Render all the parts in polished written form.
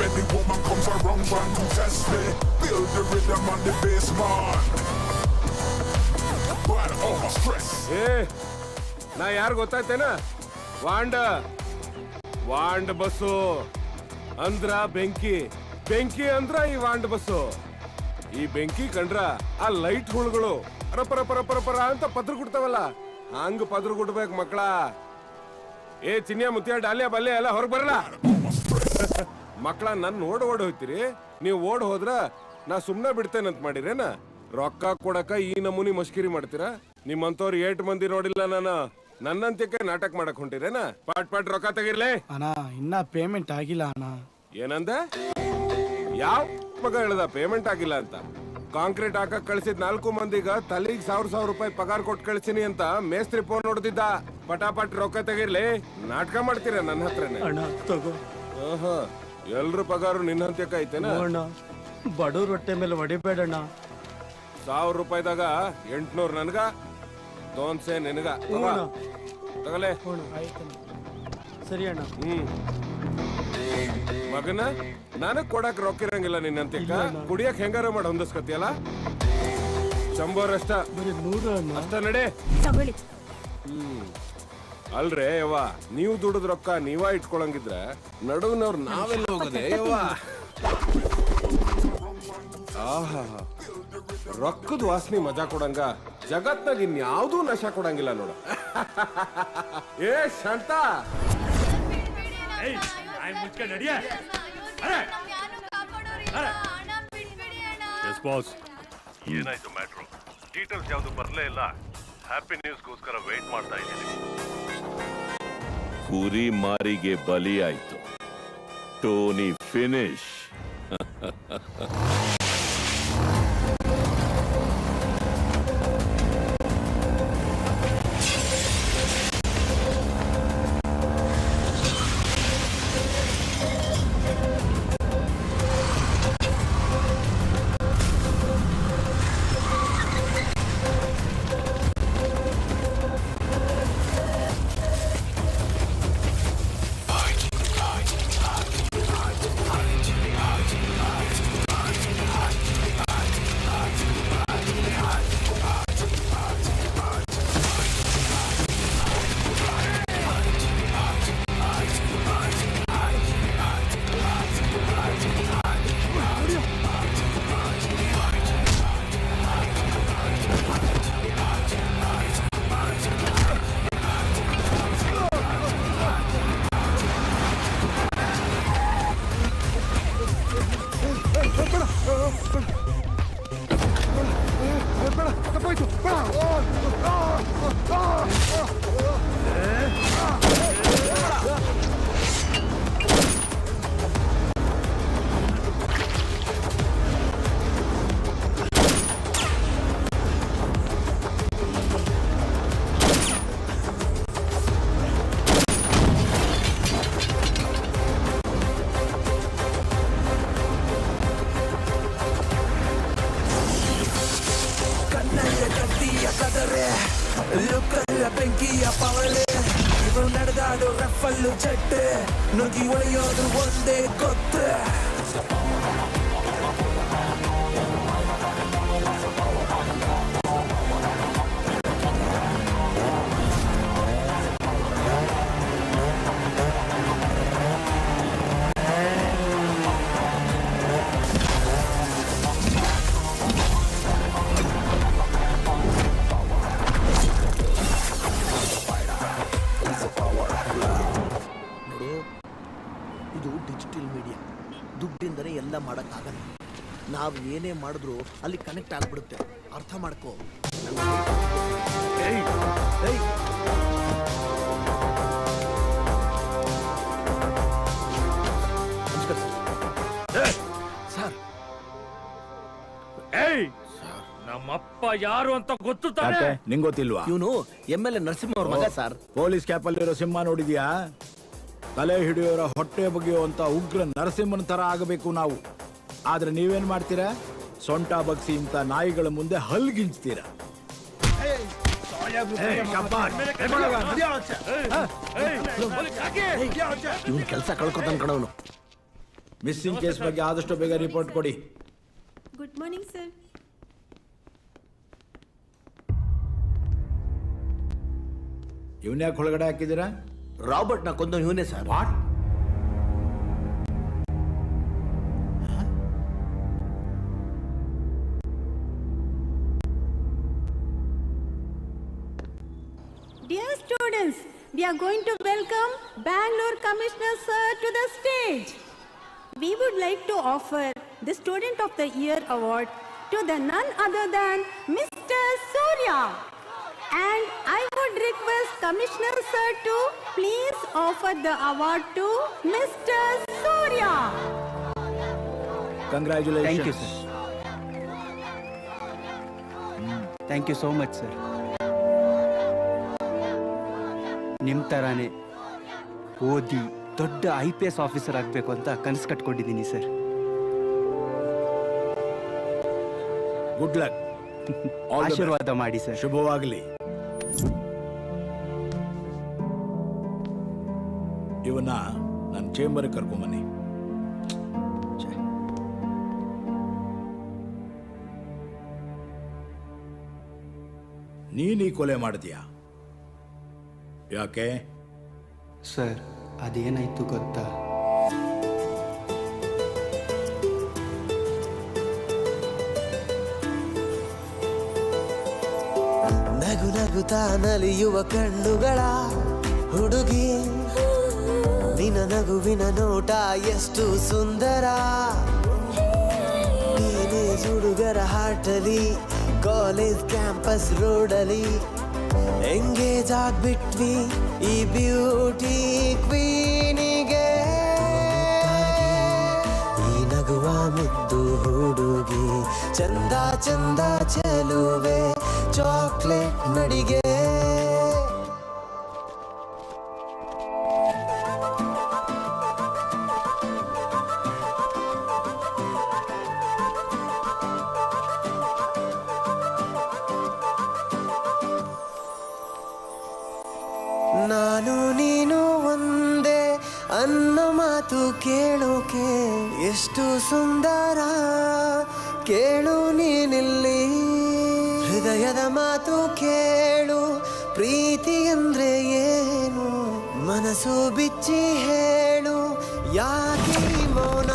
Any woman comes around trying to test me. Feel the rhythm on the bass, man. But all my stress. ನಾ ಯಾರು ಗೊತ್ತಾಯ್ತೇನ? Wand bus ಅಂದ್ರ ಬೆಂಕಿ, ಬೆಂಕಿ ಅಂದ್ರ ಈ ವಾಂಡ್ ಬಸ್ಸು. ಈ ಬೆಂಕಿ ಕಂಡ್ರ ಆ ಲೈಟ್ ಹುಳುಗಳು ಪರ ಅಂತ ಪದ್ರ ಗುಡ್ತಾವಲ್ಲ, ಹಂಗ ಪದ್ರ ಗುಡ್ಬೇಕು ಮಕ್ಕಳ. ಚಿನ್ಯ ಮುತ್ಯ ಡಾಲಿಯ ಬಲ್ಲೆ ಎಲ್ಲ ಹೊರಗ್ ಬರಲ್ಲ ಮಕ್ಕಳ. ನನ್ ಓಡ್ ಹೋಯ್ತಿರಿ, ನೀವ್ ಓಡ್ ಹೋದ್ರ ನಾ ಸುಮ್ನೆ ಬಿಡ್ತೇನಂತ ಮಾಡಿರೇನ? ರೊಕ್ಕ ಕೊಡಕ ಈ ನಮೂನಿ ಮಸ್ಕಿರಿ ಮಾಡ್ತೀರಾ? ನಿಮ್ಮಂತವ್ರು 8 ಮಂದಿ ನೋಡಿಲ್ಲ ನಾನು. ನನ್ನಂತ್ಯಕ್ಕೆ ನಾಟಕ ಮಾಡಕ್ ಹೊಂಟಿರೇನ? ಪಾಟ್ ರೊಕ್ಕ ತೆಗಿರ್ಲೆ ಅಣ್ಣ. ಇನ್ನ ಪೇಮೆಂಟ್ ಆಗಿಲ್ಲ ಅಣ್ಣ. ಏನಂದ? ಯಾವ ಮಗ ಹೇಳ್ದ ಪೇಮೆಂಟ್ ಆಗಿಲ್ಲ ಅಂತ? ಕಾಂಕ್ರೀಟ್ ಹಾಕಕ್ ಕಳ್ಸಿದ್ 4 ಮಂದಿಗ ತಲೆಗ್ 1000 ರೂಪಾಯಿ ಪಗಾರ ಕೊಟ್ಟು ಕಳ್ಸಿನಿ ಅಂತ ಮೇಸ್ತ್ರಿ ಫೋನ್ ನೋಡ್ತಿದ್ದ. ಪಟಾಪಟ್ ರೊಕ್ಕ ತೆಗಿರ್ಲಿ. ನಾಟಕ ಮಾಡ್ತೀರ ನನ್ನ ಹತ್ರನೇ? ಎಲ್ರು ಪಗಾರು ನಿನ್ನಂತ್ಯಕ್ಕೆ ಐತೆನ? ಬಡವ್ರ ಹೊಟ್ಟೆ ಮೇಲೆ ಹೊಡಿಬೇಡಣ್ಣ. 1000 ರೂಪಾಯಿದಾಗ 800 ನನ್ಗ, 200 ನಿನಗ. ತಗಲೆ. ಸರಿ ಅಣ್ಣ. ಮಗನ ನನಗ್ ಕೊಡಕ್ ರೊಕ್ಕ ಇರಂಗಿಲ್ಲ ನಿನ್ನಂತ್ಯಕ್ಕ. ಕುಡಿಯಕ್ ಹೆಂಗಾರ ಮಾಡಿ ಹೊಂದಿಸ್ಕತಿಯಲ್ಲ. 100 ಅಷ್ಟ ಅಷ್ಟ ನಡೆ. ಅಲ್ರೇ ಯವ್ವ, ನೀವು ದುಡಿದ ರೊಕ್ಕ ನೀವ ಇಟ್ಕೊಳಂಗಿದ್ರ ನಡುವಿನವ್ರು ನಾವೆಲ್ಲ ಹೋಗದೆ ಯವ್ವ. ರೊಕ್ಕದ ವಾಸನೆ ಮಜಾ ಕೊಡಂಗ ಜಗತ್ನಾಗ ಇನ್ಯಾವುದೂ ನಶಾ ಕೊಡಂಗಿಲ್ಲ ನೋಡ. ಶಾಂತ, ಏನಾಯ್ತು ಮ್ಯಾಟ್ರು? ಡೀಟೇಲ್ಸ್ ಯಾವ್ದು ಬರ್ಲೇ ಇಲ್ಲ. ಹ್ಯಾಪಿ ನ್ಯೂಸ್ಗೋಸ್ಕರ ವೇಟ್ ಮಾಡ್ತಾ ಇದ್ದೀನಿ. ಕುರಿ ಮಾರಿಗೆ ಬಲಿ ಆಯ್ತು. Tony finish. ಬೆಂಕಿಯ ಪವಳೆ ಇವರು ನಡೆದಾಡು ರಫಲ್ಲು ಚಟ್ಟೆ ನುಗ್ಗಿ ಒಳೆಯೋದು ಒಂದೇ ಗೊತ್ತು. ದುಡ್ಡಿಂದನೇ ಎಲ್ಲ ಮಾಡೋಕ್ಕಾಗಲ್ಲ. ನಾವು ಏನೇ ಮಾಡಿದ್ರು ಅಲ್ಲಿ ಕನೆಕ್ಟ್ ಆಗ್ಬಿಡುತ್ತೆ. ಅರ್ಥ ಮಾಡ್ಕೋ. ಸರ್, ನಮ್ಮಪ್ಪ ಯಾರು ಅಂತ ಗೊತ್ತು ತಾನೆ? ನಿಂಗೆ ಗೊತ್ತಿಲ್ವಾ? ಇವನು MLA ನರಸಿಂಹ ಅವ್ರ ಮಗ ಸರ್. ಪೊಲೀಸ್ ಕ್ಯಾಪಲ್ಲಿರೋ ಸಿಂಹ ನೋಡಿದ್ಯಾ? ತಲೆ ಹಿಡಿಯೋರ ಹೊಟ್ಟೆ ಬಗೆಯುವಂತ ಉಗ್ರ ನರಸಿಂಹನ ತರ ಆಗಬೇಕು ನಾವು. ಆದ್ರೆ ನೀವೇನ್ ಮಾಡ್ತೀರಾ? ಸೊಂಟ ಬಗ್ಸಿ ಇಂತ ನಾಯಿಗಳ ಮುಂದೆ ಹಲ್ಗಿಂಚ್ತೀರಾ. ಇವನ್ ಕೆಲಸ ಕಳ್ಕೊತಾನ ಕಣವನು. ಮಿಸ್ಸಿಂಗ್ ಕೇಸ್ ಬಗ್ಗೆ ಆದಷ್ಟು ಬೇಗ ರಿಪೋರ್ಟ್ ಕೊಡಿ. Good morning sir. ಇವನ್ಯಾಕೆ ಒಳಗಡೆ ಹಾಕಿದ್ದೀರಾ? ರಾಬರ್ಟ್ ನ ಕೊಂದ ಇವನೇ sir. Dear students, we are going to welcome Bangalore Commissioner Sir to the stage. We would like to offer the Student of the Year award to the none other than Mr. Surya. And I would request Commissioner Sir to please offer the award to Mr. Surya. Congratulation. Thank you sir. Thank you so much sir. ನಿಮ್ಮ ಥರಾನೇ ಓದಿ ದೊಡ್ಡ IPS officer ಆಗಬೇಕು ಅಂತ ಕನಸು ಕಟ್ಕೊಂಡಿದ್ದೀನಿ sir. Good luck. ಆಶೀರ್ವಾದ ಮಾಡಿ sir. ಶುಭವಾಗಲಿ. ಇವನ್ನ ನನ್ನ ಚೇಂಬರ್ ಕರ್ಕೊಂಬನ್ನಿ. ನೀನೀ ಕೊಲೆ ಮಾಡಿದ್ಯಾ? ಯಾಕೆ? ಸರ್ ಅದೇನಾಯ್ತು ಗೊತ್ತಾ? ನಗು ನಗುತ್ತಾ ನಲಿಯುವ ಕಣ್ಣುಗಳ ಹುಡುಗಿ, ನಿನ್ನ ನಗುವಿನ ನೋಟ ಎಷ್ಟು ಸುಂದರ. ಟೀನೇಜ್ ಹುಡುಗರ ಹಾಟಲಿ, ಕಾಲೇಜ್ ಕ್ಯಾಂಪಸ್ ರೋಡಲ್ಲಿ ಎಂಗೇಜ್ ಆಗ್ಬಿಟ್ವಿ ಈ ಬ್ಯೂಟಿ ಕ್ವೀನಿಗೆ. ಈ ನಗುವ ಮುದ್ದು ಹುಡುಗಿ ಚಂದ ಚಂದ ಚೆಲುವೆ ಚಾಕ್ಲೇಟ್ ನಡಿಗೆ. ನಾನು ನೀನು ಒಂದೇ ಅನ್ನೋ ಮಾತು ಕೇಳೋಕೆ ಎಷ್ಟು ಸುಂದರ. ಕೇಳು ನೀನಿಲ್ಲಿ ಹೃದಯದ ಮಾತು ಕೇಳು, ಪ್ರೀತಿ ಅಂದ್ರೆ ಏನು ಮನಸ್ಸು ಬಿಚ್ಚಿ ಹೇಳು, ಯಾಕೆ ಈ ಮೌನ?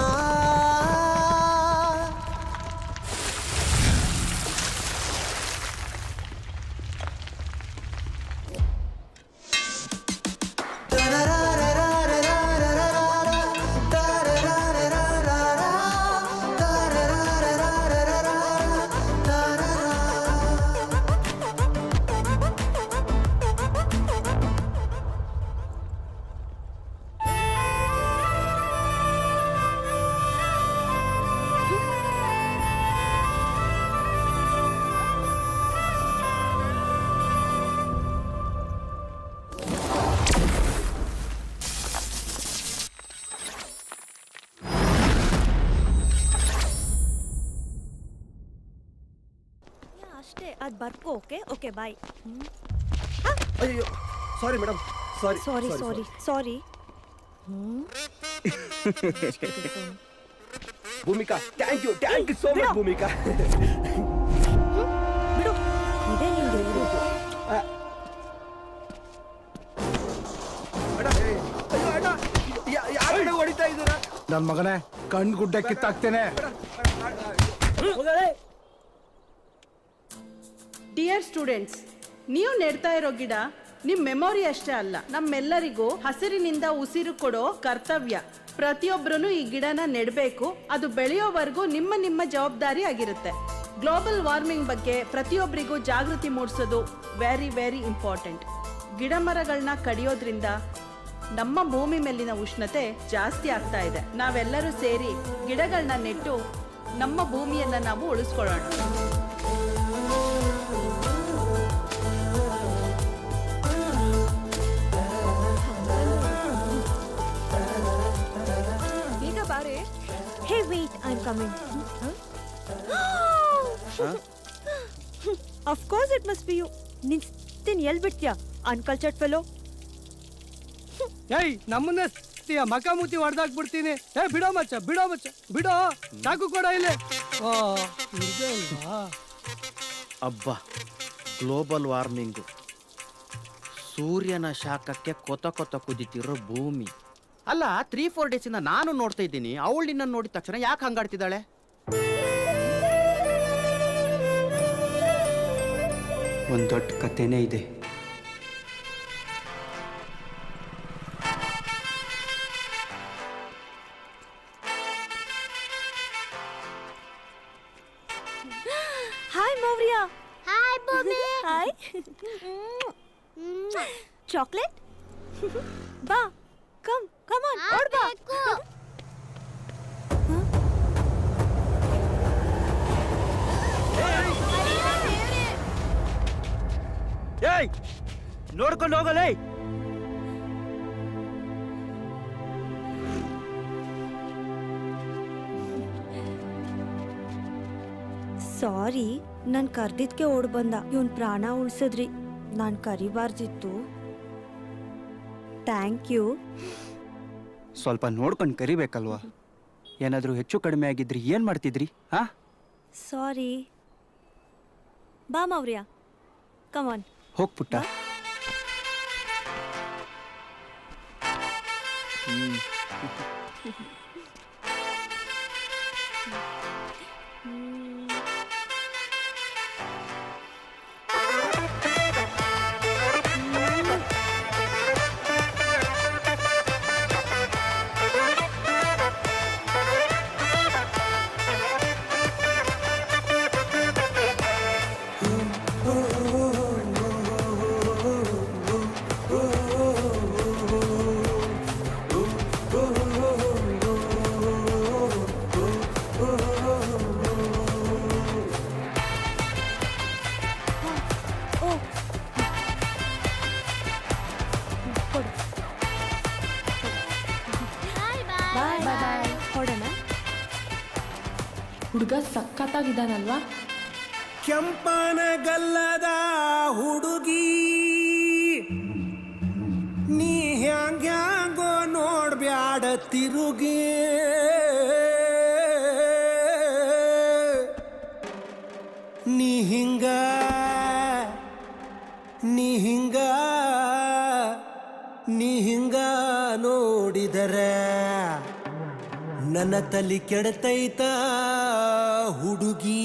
ಅಷ್ಟೇ, ಅದು ಬರ್ಕೋ. Okay okay bye. ಅಯ್ಯೋ sorry madam, sorry sorry sorry sorry. Bhoomika, thank you so much Bhoomika. ಬಿಡು, ಇದೇ ನಿಂಗೆ ಇರೋದು. ಯಾರು ಹೊಡಿತಾ ಇದ್ದೀರಾ? ನನ್ನ ಮಗನೇ ಕಣ್ಣು ಗುಡ್ಡ ಕಿತ್ತಾಕ್ತೇನೆ. ಡಿಯರ್ ಸ್ಟೂಡೆಂಟ್ಸ್, ನೀವು ನೆಡ್ತಾ ಇರೋ ಗಿಡ ನಿಮ್ಮ ಮೆಮೊರಿ ಅಷ್ಟೇ ಅಲ್ಲ, ನಮ್ಮೆಲ್ಲರಿಗೂ ಹಸಿರಿನಿಂದ ಉಸಿರು ಕೊಡೋ ಕರ್ತವ್ಯ. ಪ್ರತಿಯೊಬ್ಬರೂ ಈ ಗಿಡನ ನೆಡಬೇಕು. ಅದು ಬೆಳೆಯೋವರೆಗೂ ನಿಮ್ಮ ನಿಮ್ಮ ಜವಾಬ್ದಾರಿ ಆಗಿರುತ್ತೆ. ಗ್ಲೋಬಲ್ ವಾರ್ಮಿಂಗ್ ಬಗ್ಗೆ ಪ್ರತಿಯೊಬ್ಬರಿಗೂ ಜಾಗೃತಿ ಮೂಡಿಸೋದು ವೆರಿ ವೆರಿ ಇಂಪಾರ್ಟೆಂಟ್. ಗಿಡ ಮರಗಳನ್ನ ಕಡಿಯೋದ್ರಿಂದ ನಮ್ಮ ಭೂಮಿ ಮೇಲಿನ ಉಷ್ಣತೆ ಜಾಸ್ತಿ ಆಗ್ತಾ ಇದೆ. ನಾವೆಲ್ಲರೂ ಸೇರಿ ಗಿಡಗಳನ್ನ ನೆಟ್ಟು ನಮ್ಮ ಭೂಮಿಯನ್ನ ನಾವು ಉಳಿಸ್ಕೊಳ್ಳೋಣ. ಈಗ ಬಾರೆ. Hey wait, I am coming. Of course it must be you. ನಿನ್ ಬಿಡ್ತೀನಿ ಎಲ್ ಬಿಡ್ತೀಯ ಅನ್ಕಲ್ಚರ್ಡ್ ಫೆಲೋ. ಏಯ್ ನಮ್ಮನ್ನ ಮಕ ಮೂತಿ ಹೊಡೆದಾಕ್ಬಿಡ್ತೀನಿ. ಬಿಡೋ ಮಚ್ಚ ಬಿಡೋ ಸಾಕು ಕೊಡ ಇಲ್ಲಿ. ಅಬ್ಬಾ, ಗ್ಲೋಬಲ್ ವಾರ್ಮಿಂಗು, ಸೂರ್ಯನ ಶಾಖಕ್ಕೆ ಕೊತ ಕುದಿತಿರೋ ಭೂಮಿ. ಅಲ್ಲ, 3-4 ಡೇಸಿಂದ ನಾನು ನೋಡ್ತಾ ಇದ್ದೀನಿ, ಅವಳು ನಿನ್ನ ನೋಡಿದ ತಕ್ಷಣ ಯಾಕೆ ಹಂಗಾಡ್ತಿದ್ದಾಳೆ? ಒಂದು ದೊಡ್ಡ ಕಥೆನೇ ಇದೆ. Hi Maurya. Hi Bhoomi. Hi. Chocolate ಬಾ. ಕಮ್ ಆನ್ ಓಡ್ ಬಾ. ಏಯ್ ನೋಡ್ಕೊಂಡು ಹೋಗಲೇ. ಸಾರಿ, ನಾನು ಕರ್ದಿದ್ಕೆ ಓಡ್ ಬಂದ. ಇವನ್ ಪ್ರಾಣ ಉಳ್ಸದ್ರಿ, ನಾನು ಕರಿಬಾರ್ದಿತ್ತು. Thank you. ಸ್ವಲ್ಪ ನೋಡ್ಕೊಂಡು ಕರಿಬೇಕಲ್ವಾ? ಏನಾದರೂ ಹೆಚ್ಚು ಕಡಿಮೆ ಆಗಿದ್ರಿ ಏನ್ ಮಾಡ್ತಿದ್ರಿ? ಹಾ, ಸಾರಿ. ಬಾ ಮೌರ್ಯ, ಕಮಾನ್. ಹೋಗ್ಪುಟ್ಟ. ಹುಡುಗ ಸಖತ್ತಾಗಿದ್ದಾನಲ್ವಾ? ಕೆಂಪನ ಗಲ್ಲದ ಹುಡುಗಿ ನೀ ಹ್ಯಾಂಗ್ಯಾಂಗೋ ನೋಡ್ಬ್ಯಾಡ ತಿರುಗಿ. ನೀ ಹಿಂಗ ನೋಡಿದರ ನನ್ನ ತಲಿ ಕೆಡತೈತ ಹುಡುಗಿ.